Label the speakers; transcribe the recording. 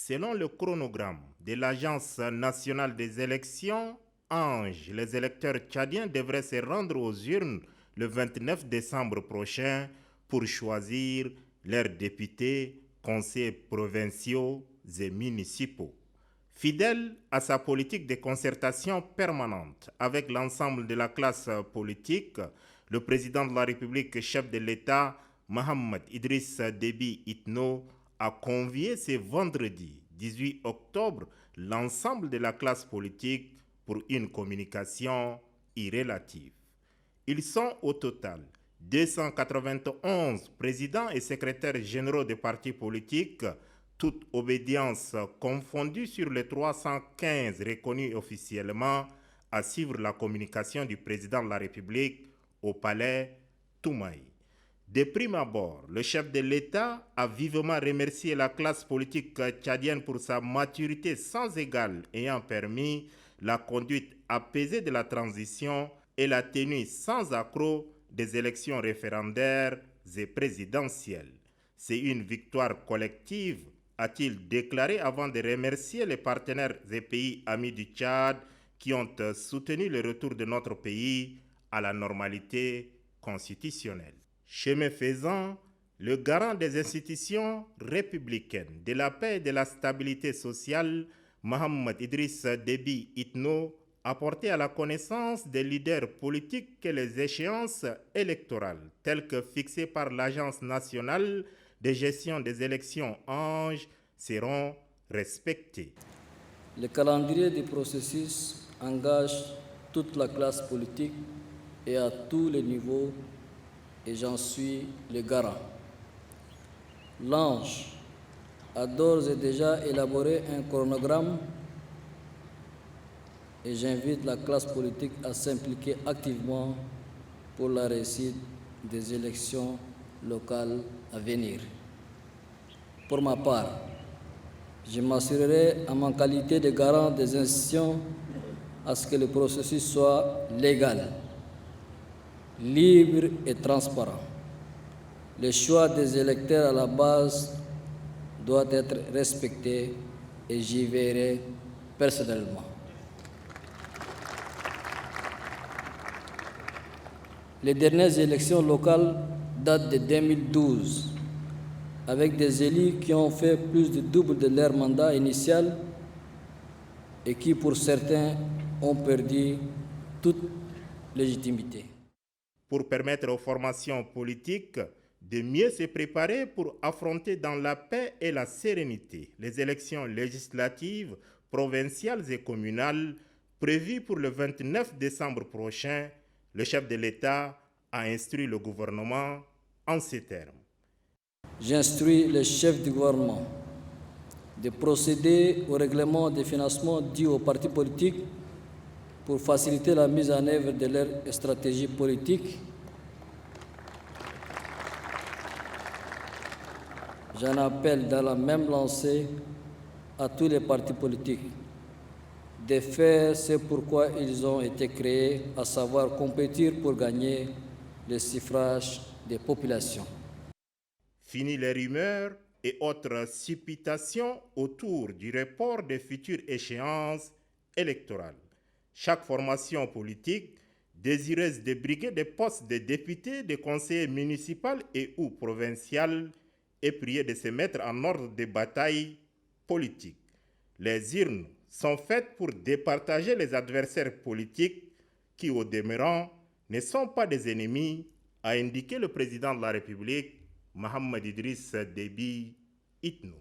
Speaker 1: Selon le chronogramme de l'Agence nationale des élections, ANGE, les électeurs tchadiens devraient se rendre aux urnes le 29 décembre prochain pour choisir leurs députés, conseillers provinciaux et municipaux. Fidèle à sa politique de concertation permanente avec l'ensemble de la classe politique, le président de la République, chef de l'État, Mohamed Idriss Déby Itno, a convié ce vendredi 18 octobre l'ensemble de la classe politique pour une communication irrélative. Ils sont au total 291 présidents et secrétaires généraux des partis politiques, toute obédience confondue sur les 315 reconnus officiellement, à suivre la communication du président de la République au palais Toumaï. De prime abord, le chef de l'État a vivement remercié la classe politique tchadienne pour sa maturité sans égale ayant permis la conduite apaisée de la transition et la tenue sans accroc des élections référendaires et présidentielles. C'est une victoire collective, a-t-il déclaré avant de remercier les partenaires et pays amis du Tchad qui ont soutenu le retour de notre pays à la normalité constitutionnelle. Chemin faisant, le garant des institutions républicaines, de la paix et de la stabilité sociale, Mohamed Idriss Déby Itno, a porté à la connaissance des leaders politiques que les échéances électorales, telles que fixées par l'Agence nationale de gestion des élections ANGE, seront respectées.
Speaker 2: Le calendrier du processus engage toute la classe politique et à tous les niveaux, et j'en suis le garant. L'ANGE a d'ores et déjà élaboré un chronogramme et j'invite la classe politique à s'impliquer activement pour la réussite des élections locales à venir. Pour ma part, je m'assurerai en ma qualité de garant des institutions à ce que le processus soit légal, libre et transparent. Le choix des électeurs à la base doit être respecté et j'y veillerai personnellement. Les dernières élections locales datent de 2012, avec des élus qui ont fait plus de double de leur mandat initial et qui, pour certains, ont perdu toute légitimité.
Speaker 1: Pour permettre aux formations politiques de mieux se préparer pour affronter dans la paix et la sérénité les élections législatives, provinciales et communales prévues pour le 29 décembre prochain, le chef de l'État a instruit le gouvernement en ces termes.
Speaker 2: J'instruis le chef du gouvernement de procéder au règlement des financements dus aux partis politiques pour faciliter la mise en œuvre de leur stratégie politique. J'en appelle dans la même lancée à tous les partis politiques de faire ce pourquoi ils ont été créés, à savoir compétir pour gagner le suffrage des populations.
Speaker 1: Fini les rumeurs et autres supputations autour du report des futures échéances électorales. Chaque formation politique désireuse de briguer des postes de députés, de conseillers municipaux et ou provinciaux est priée de se mettre en ordre de bataille politique. Les urnes sont faites pour départager les adversaires politiques qui, au demeurant, ne sont pas des ennemis, a indiqué le président de la République, Mohamed Idriss Déby Itno.